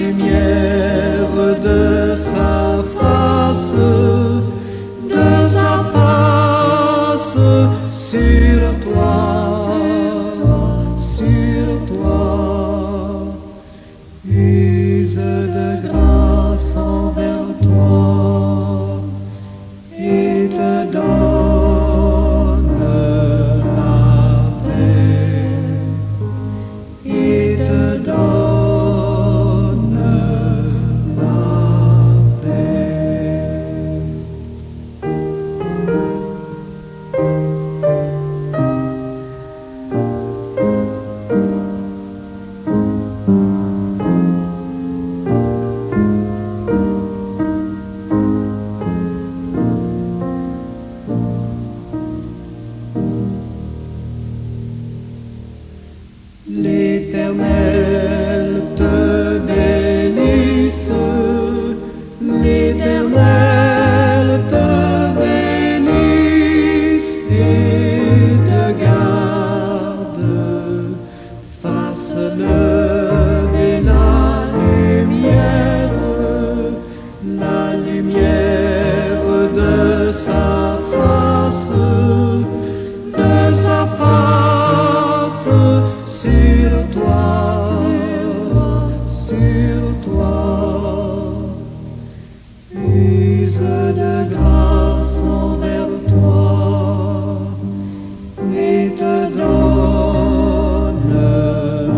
lumière de sa face sur toi, use de grâce envers toi et te donne la paix, et te donne la paix. L'Éternel te bénisse, l'Éternel te bénisse et te garde, fasse lever la lumière de sa face sur toi, use de grâce envers toi et te donne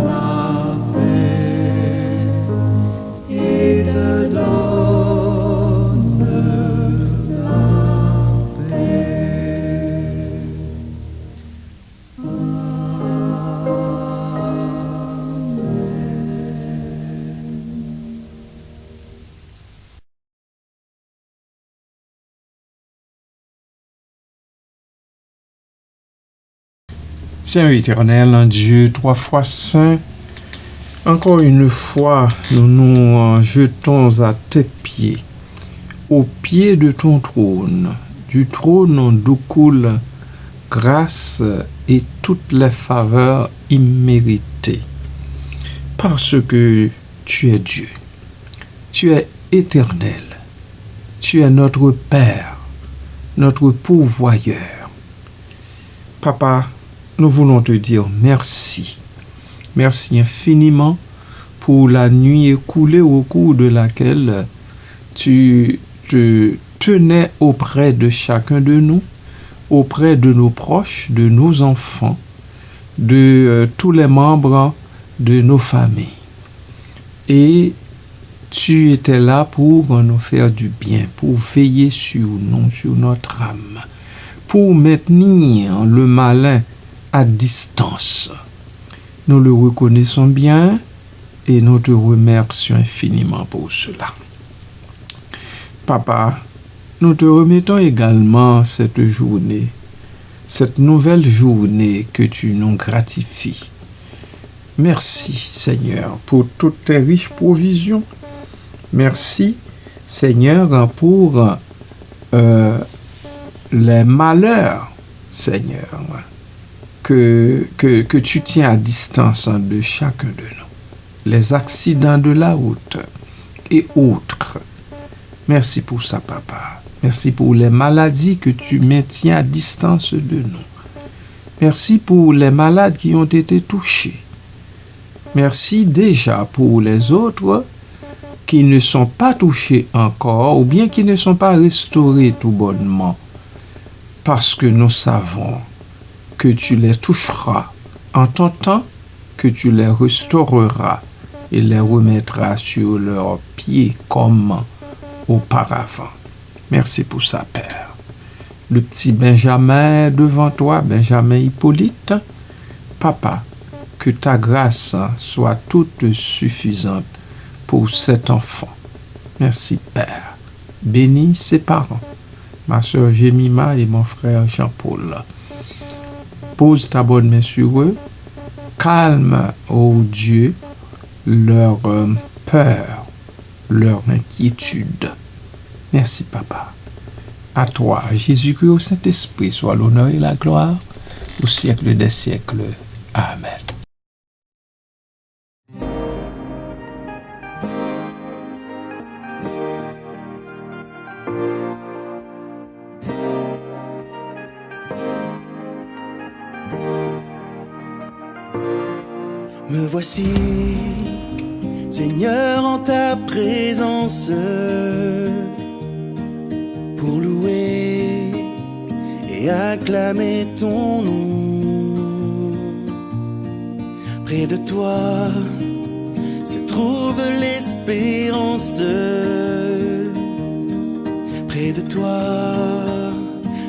la paix, et te donne la paix. Seigneur éternel, un Dieu 3 fois saint, encore une fois, nous nous jetons à tes pieds, au pied de ton trône, du trône d'où coule grâce et toutes les faveurs imméritées. Parce que tu es Dieu, tu es éternel, tu es notre Père, notre pourvoyeur. Papa, nous voulons te dire merci. Merci infiniment pour la nuit écoulée au cours de laquelle tu te tenais auprès de chacun de nous, auprès de nos proches, de nos enfants, de tous les membres de nos familles. Et tu étais là pour nous faire du bien, pour veiller sur nous, sur notre âme, pour maintenir le malin à distance. Nous le reconnaissons bien et nous te remercions infiniment pour cela. Papa, nous te remettons également cette journée, cette nouvelle journée que tu nous gratifies. Merci Seigneur pour toutes tes riches provisions. Merci Seigneur pour les malheurs, Seigneur, que tu tiens à distance de chacun de nous. Les accidents de la route et autres. Merci pour ça, Papa. Merci pour les maladies que tu maintiens à distance de nous. Merci pour les malades qui ont été touchés. Merci déjà pour les autres qui ne sont pas touchés encore ou bien qui ne sont pas restaurés tout bonnement. Parce que nous savons que tu les toucheras en ton temps, que tu les restaureras et les remettras sur leurs pieds comme auparavant. Merci pour ça, Père. Le petit Benjamin devant toi, Benjamin Hippolyte, Papa, que ta grâce soit toute suffisante pour cet enfant. Merci, Père. Bénis ses parents, ma sœur Jemima et mon frère Jean-Paul. Pose ta bonne main sur eux. Calme, ô Dieu, leur peur, leur inquiétude. Merci, Papa. À toi, Jésus-Christ, au Saint-Esprit, soit l'honneur et la gloire au siècle des siècles. Amen. Me voici, Seigneur, en ta présence, pour louer et acclamer ton nom. Près de toi se trouve l'espérance. Près de toi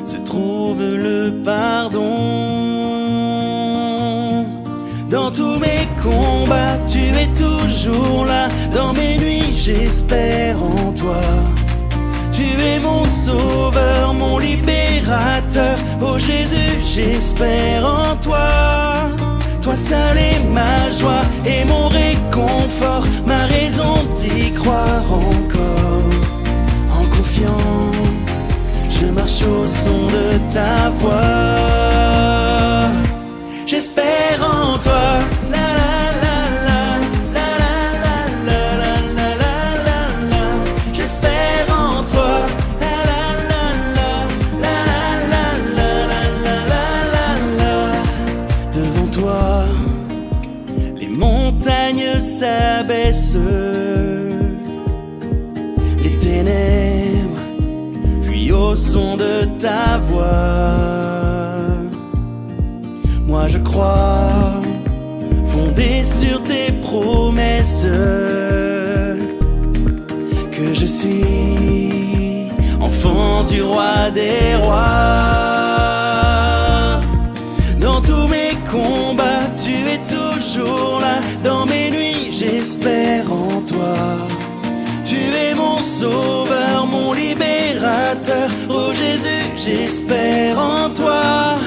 se trouve le pardon. Dans tous mes combats, tu es toujours là. Dans mes nuits, j'espère en toi. Tu es mon sauveur, mon libérateur. Oh Jésus, j'espère en toi. Toi seul est ma joie et mon réconfort, ma raison d'y croire encore. En confiance, je marche au son de ta voix. J'espère en toi. La la la la la la la la la la la la. J'espère en toi. La la la la la la la la la la la. Devant toi, les montagnes s'abaissent, les ténèbres fuient au son de ta voix. Moi je crois, fondé sur tes promesses, que je suis enfant du roi des rois. Dans tous mes combats, tu es toujours là. Dans mes nuits, j'espère en toi. Tu es mon sauveur, mon libérateur. Oh Jésus, j'espère en toi.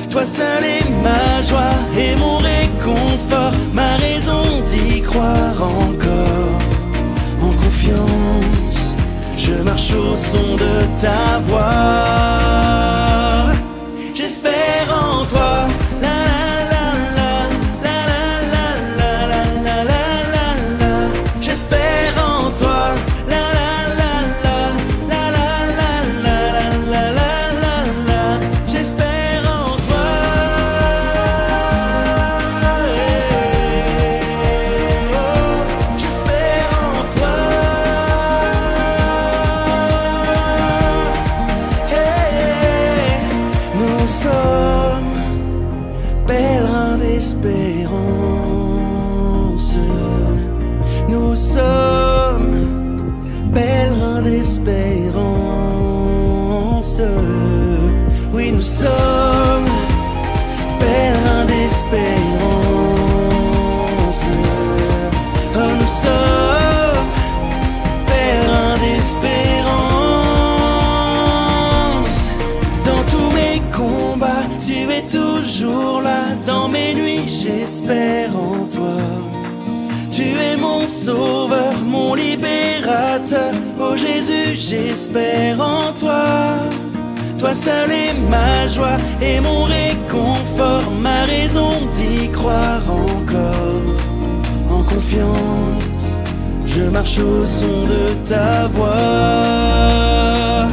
Toi seul est ma joie et mon réconfort, ma raison d'y croire encore. En confiance, je marche au son de ta voix. J'espère en toi. La la la la la la la la la la la la. J'espère en toi. La la la la la la la la la la la la. J'espère en toi. J'espère en toi. Nous sommes pèlerins d'espérance. Nous sommes pèlerins d'espérance. Oui, nous sommes pèlerins d'espérance. Oh, nous sommes pèlerins d'espérance. Dans tous mes combats, tu es toujours là. Dans mes nuits, j'espère en toi. Tu es mon sauveur, mon libérateur. Oh Jésus, j'espère en toi. Toi seul est ma joie et mon réconfort, ma raison d'y croire encore. En confiance, je marche au son de ta voix.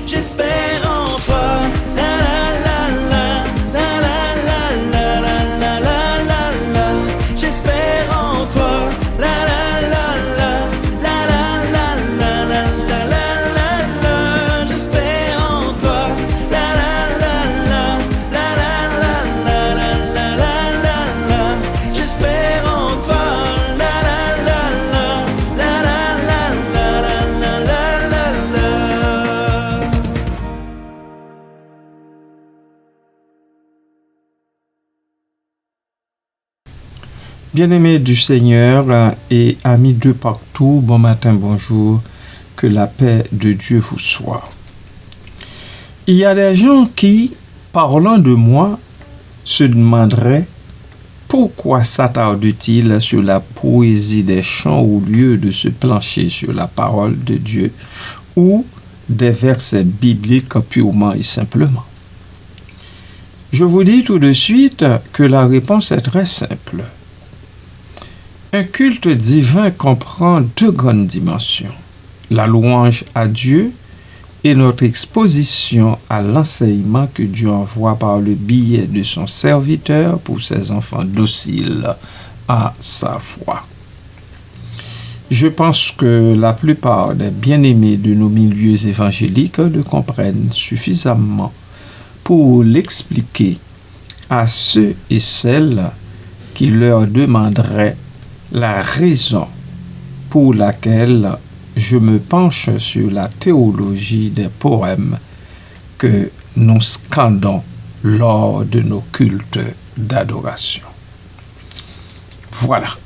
J'espère en toi. La la la la la la la la la la la la la. J'espère en toi. La la la la la la la la la la la la la. J'espère en toi. La la la la la la la la la la la la la. J'espère en toi. La la la la la la la la la la la la. Bien-aimés du Seigneur et amis de partout, bon matin, bonjour, que la paix de Dieu vous soit. Il y a des gens qui, parlant de moi, se demanderaient pourquoi s'attarde-t-il sur la poésie des chants au lieu de se plancher sur la parole de Dieu ou des versets bibliques purement et simplement. Je vous dis tout de suite que la réponse est très simple. Un culte divin comprend deux grandes dimensions, la louange à Dieu et notre exposition à l'enseignement que Dieu envoie par le biais de son serviteur pour ses enfants dociles à sa voix. Je pense que la plupart des bien-aimés de nos milieux évangéliques le comprennent suffisamment pour l'expliquer à ceux et celles qui leur demanderaient la raison pour laquelle je me penche sur la théologie des poèmes que nous scandons lors de nos cultes d'adoration. Voilà.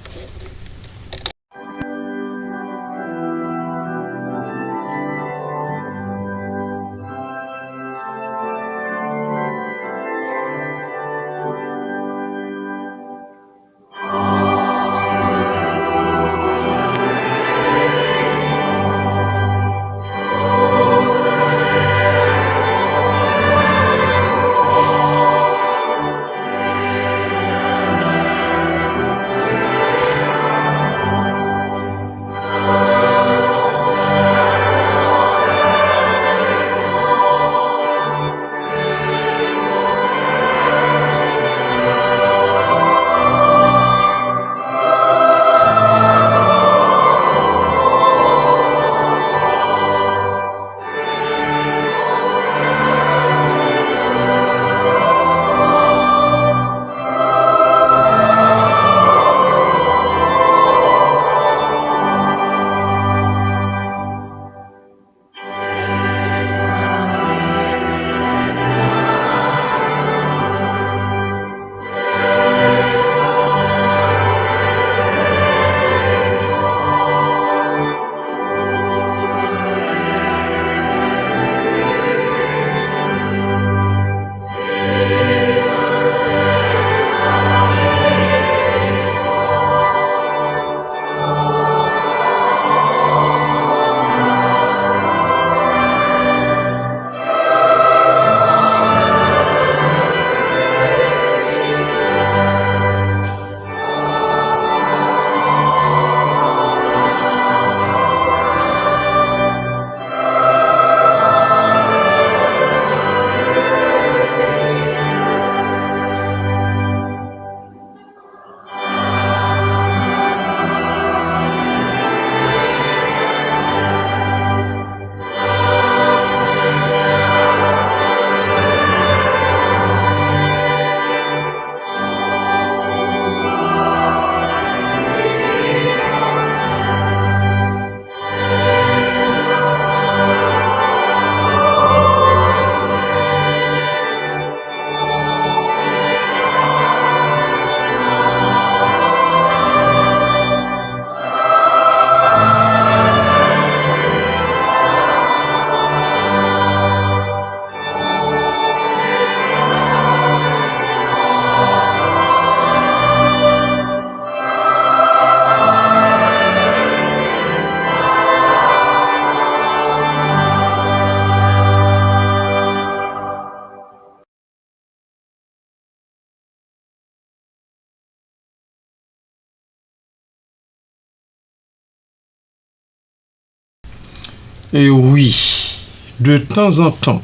Et oui, de temps en temps,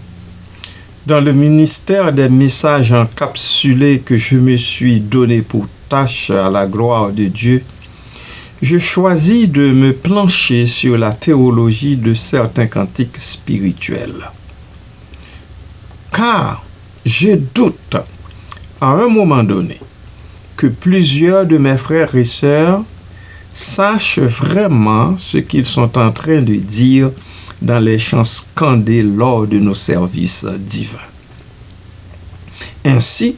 dans le ministère des messages encapsulés que je me suis donné pour tâche à la gloire de Dieu, je choisis de me plancher sur la théologie de certains cantiques spirituels. Car je doute, à un moment donné, que plusieurs de mes frères et sœurs sachent vraiment ce qu'ils sont en train de dire dans les chants scandés lors de nos services divins. Ainsi,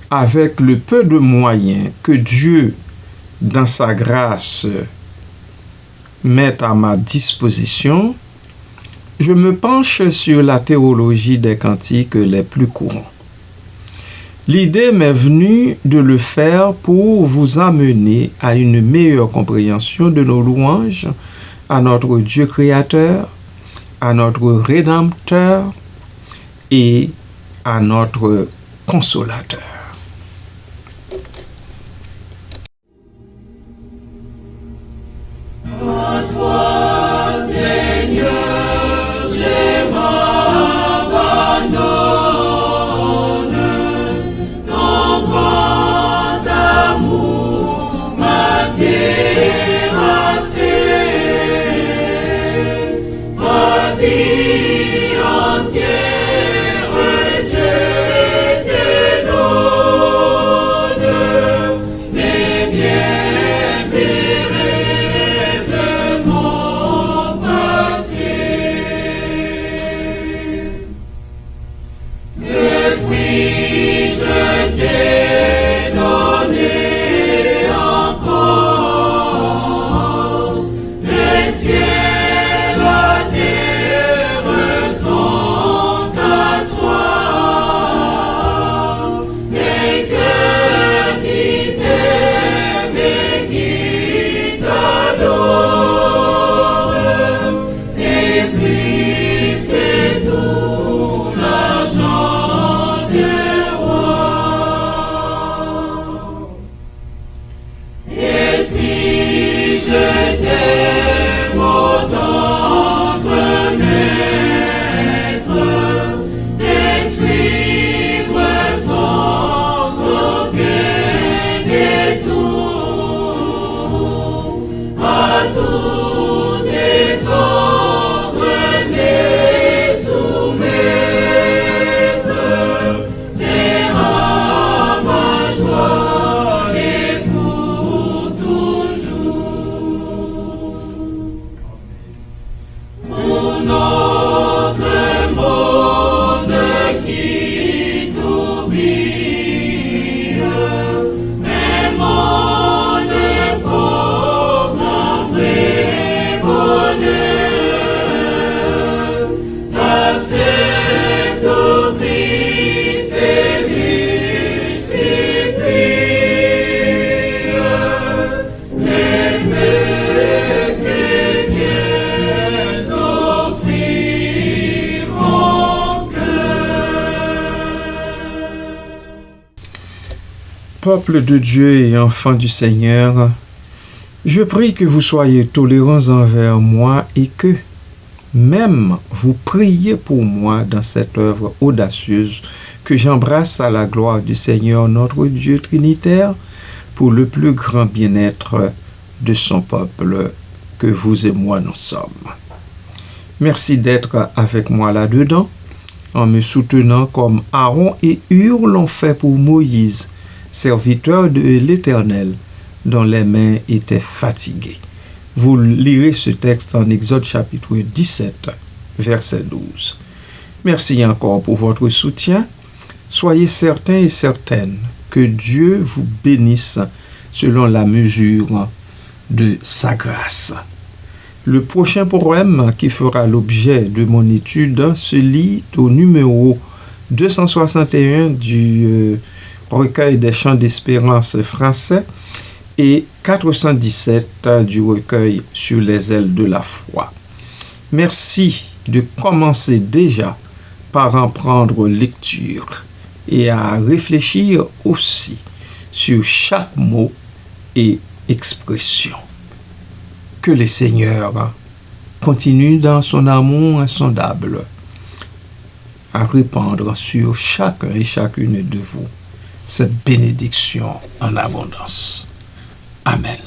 avec le peu de moyens que Dieu, dans sa grâce, met à ma disposition, je me penche sur la théologie des cantiques les plus courants. L'idée m'est venue de le faire pour vous amener à une meilleure compréhension de nos louanges à notre Dieu créateur, à notre Rédempteur et à notre Consolateur. À toi, Seigneur, je m'abandonne. Ton grand amour je t'aime autant que maître, et suivre sans aucun détour à tous tes ordres les soumettre, sera ma joie et pour toujours. Pour notre monde qui t'oublie, un monde pauvre en vrai bonheur, ta cette crise et multiplie les paix que vient d'offrir mon cœur. Peuple de Dieu et enfants du Seigneur, je prie que vous soyez tolérants envers moi et que même vous priez pour moi dans cette œuvre audacieuse que j'embrasse à la gloire du Seigneur notre Dieu trinitaire pour le plus grand bien-être de son peuple que vous et moi nous sommes. Merci d'être avec moi là-dedans en me soutenant comme Aaron et Hur l'ont fait pour Moïse, serviteur de l'Éternel, dont les mains étaient fatiguées. Vous lirez ce texte en Exode chapitre 17, verset 12. Merci encore pour votre soutien. Soyez certains et certaines que Dieu vous bénisse selon la mesure de sa grâce. Le prochain poème qui fera l'objet de mon étude se lit au numéro 261 du recueil des chants d'espérance français et 417 du recueil sur les ailes de la foi. Merci de commencer déjà par en prendre lecture et à réfléchir aussi sur chaque mot et expression. Que le Seigneur continue dans son amour insondable à répandre sur chacun et chacune de vous cette bénédiction en abondance. Amen.